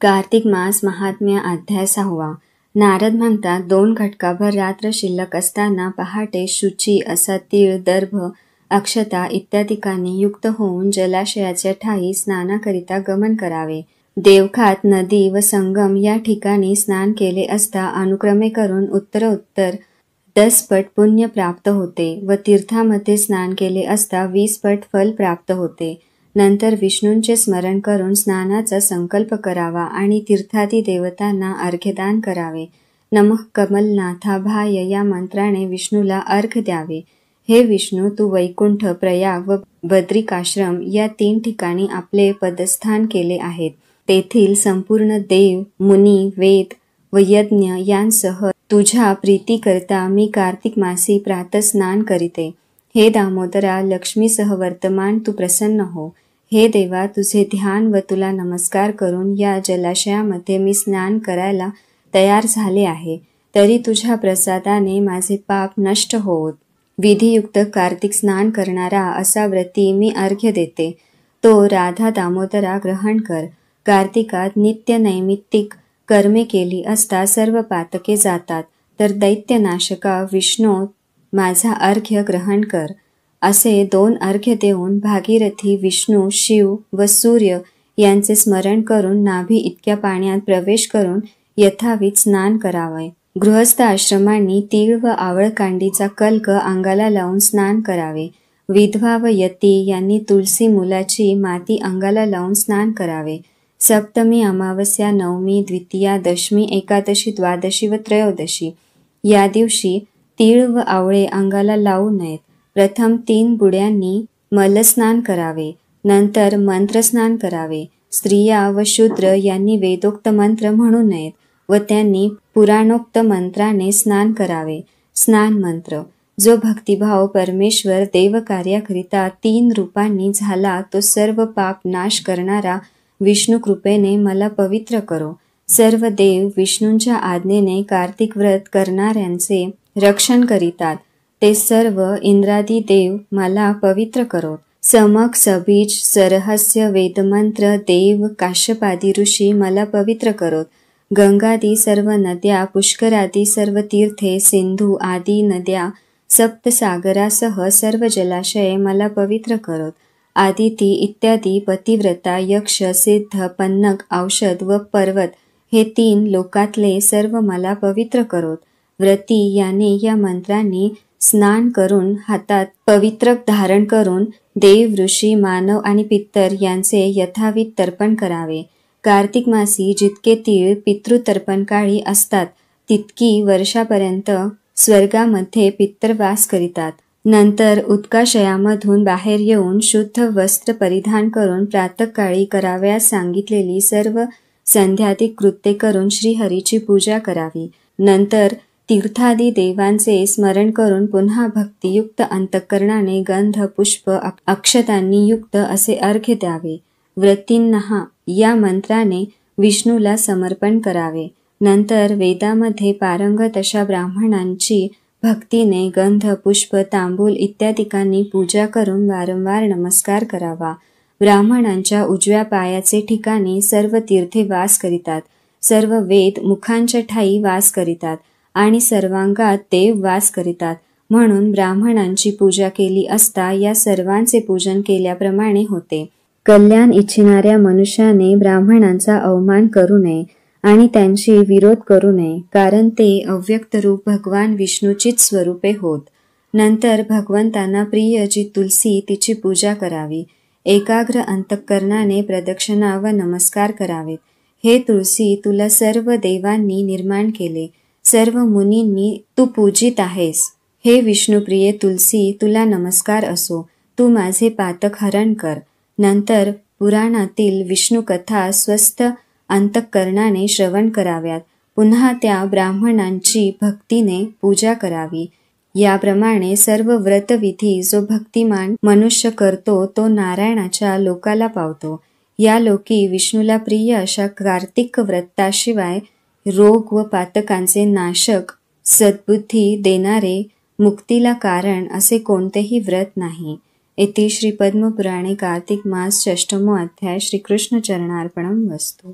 कार्तिक मास महात्म्य अध्याय 6. नारद म्हणतात, 2 घटकाभर रात्र शिल्लक असताना पहाटे शुची असा तीळ, दर्भ, अक्षता इत्यादिकांनी युक्त होऊन जलाशयाच्या ठायी स्नानाकरिता गमन करावे. देवखात, नदी व संगम या ठिकाणी स्नान केले असता अनुक्रमे करून उत्तरोत्तर 10 पट पुण्य प्राप्त होते व तीर्थामध्ये स्नान केले असता 20 पट फल प्राप्त होते. नंतर विष्णूंचे स्मरण करून स्नानाचा संकल्प करावा आणि तीर्थादी देवतांना अर्घ्यदान करावे. नमः कमलनाथाभाय या मंत्राने विष्णूला अर्घ्य द्यावे. हे विष्णू, तू वैकुंठ, प्रयाग व बद्रिकाश्रम या 3 ठिकाणी आपले पदस्थान केले आहेत. तेथील संपूर्ण देव, मुनी, वेद व यज्ञ यांसह तुझ्या प्रीतीकरिता मी कार्तिक मासी प्रातस्नान करीते. हे दामोदरा, लक्ष्मीसह वर्तमान तू प्रसन्न हो. हे देवा, तुझे ध्यान व तुला नमस्कार करून या जलाशयामध्ये मी स्नान करायला तयार झाले आहे. तरी तुझ्या प्रसादाने माझे पाप नष्ट होवोत. विधियुक्त कार्तिक स्नान करणारा असा व्रती मी अर्घ्य देते. तो राधा दामोदरा ग्रहण कर. कार्तिकात नित्य नैमित्तिक कर्मे केली असता सर्व पातके जातात. तर दैत्यनाशका विष्णू, माझा अर्घ्य ग्रहण कर. असे 2 अर्घ्य देऊन भागीरथी, विष्णू, शिव व सूर्य यांचे स्मरण करून नाभी इतक्या पाण्यात प्रवेश करून यथाविध स्नान करावे. गृहस्थ आश्रमांनी तीळ व आवळकांडीचा कल्क अंगाला लावून स्नान करावे. विधवा व यती यांनी तुलसी मुलाची माती अंगाला लावून स्नान करावे. सप्तमी, अमावस्या, नवमी, द्वितीया, दशमी, एकादशी, द्वादशी व त्रयोदशी या दिवशी तीळ व आवळे अंगाला लावू नयेत. प्रथम 3 बुड्यांनी मलस्नान करावे. नंतर मंत्रस्नान करावे. स्त्रिया व शूद्र यांनी वेदोक्त मंत्र म्हणू नयेत व त्यांनी पुराणोक्त मंत्राने स्नान करावे. स्नान मंत्र: जो भक्तिभाव परमेश्वर देवकार्याकरिता 3 रूपांनी झाला, तो सर्व पाप नाश करणारा विष्णू कृपेने मला पवित्र करो. सर्व देव विष्णूंच्या आज्ञेने कार्तिक व्रत करणाऱ्यांचे रक्षण करीतात. ते सर्व इंद्रादी देव मला पवित्र करोत. समक, सबीज, सरहस्य, वेदमंत्र, देव, काश्यपादी ऋषी मला पवित्र करोत. गंगादी सर्व नद्या, पुष्करादी सर्व तीर्थे, सिंधू आदी नद्या, सप्तसागरासह सर्व जलाशये मला पवित्र करोत. आदिती इत्यादी पतिव्रता, यक्ष, सिद्ध, पन्नग, औषध व पर्वत हे 3 लोकातले सर्व मला पवित्र करोत. व्रती याने या मंत्रांनी स्नान करून हातात पवित्रक धारण करून देव, ऋषी, मानव आणि पितर यांचे यथाविध तर्पण करावे. कार्तिक मासी जितके तीळ पितृतर्पणकाळी असतात, तितकी वर्षापर्यंत स्वर्गामध्ये पितर वास करीतात. नंतर उदकाशयामधून बाहेर येऊन शुद्ध वस्त्र परिधान करून प्रातःकाळी करावयास सांगितलेली सर्व संध्यादिक कृत्ये करून श्रीहरीची पूजा करावी. नंतर तीर्थादी देवांचे स्मरण करून पुन्हा भक्तियुक्त अंतःकरणाने गंध, पुष्प, अक्षतांनी युक्त असे अर्घ्य द्यावे. व्रतींना या मंत्राने विष्णूला समर्पण करावे. नंतर वेदामध्ये पारंगत अशा ब्राह्मणांची भक्तीने गंध, पुष्प, तांबूल इत्यादिकांनी पूजा करून वारंवार नमस्कार करावा. ब्राह्मणांच्या उजव्या पायाचे ठिकाणी सर्व तीर्थे वास करीतात. सर्व वेद मुखांच्या ठायी वास करीतात आणि सर्वांगात देव वास करीतात. म्हणून ब्राह्मणांची पूजा केली असता या सर्वांचे पूजन केल्याप्रमाणे होते. कल्याण इच्छिणाऱ्या मनुष्याने ब्राह्मणांचा अवमान करू नये आणि त्यांची विरोध करू नये, कारण ते अव्यक्त रूप भगवान विष्णूचीच स्वरूपे होत. नंतर भगवंतांना प्रिय जी तुलसी, तिची पूजा करावी. एकाग्र अंतःकरणाने प्रदक्षिणा व नमस्कार करावेत. हे तुलसी, तुला सर्व देवांनी निर्माण केले. सर्व मुनींनी तू पूजित आहेस. हे विष्णुप्रिये तुलसी, तुला नमस्कार असो. तू माझे पातक हरण कर. नंतर पुराणातील विष्णुकथा स्वस्थ अंतःकरणाने श्रवण कराव्यात. पुन्हा त्या ब्राह्मणांची भक्तीने पूजा करावी. याप्रमाणे सर्व व्रतविधी जो भक्तिमान मनुष्य करतो, तो नारायणाच्या लोकाला पावतो. या लोकी विष्णूला प्रिय अशा कार्तिक व्रताशिवाय रोग व पातकांचे नाशक, सद्बुद्धी देणारे, मुक्तीला कारण असे कोणतेही व्रत नाही. इति श्री पद्मपुराणे कार्तिक मास षष्ठमो अध्याय. श्रीकृष्ण चरणार्पणमस्तु.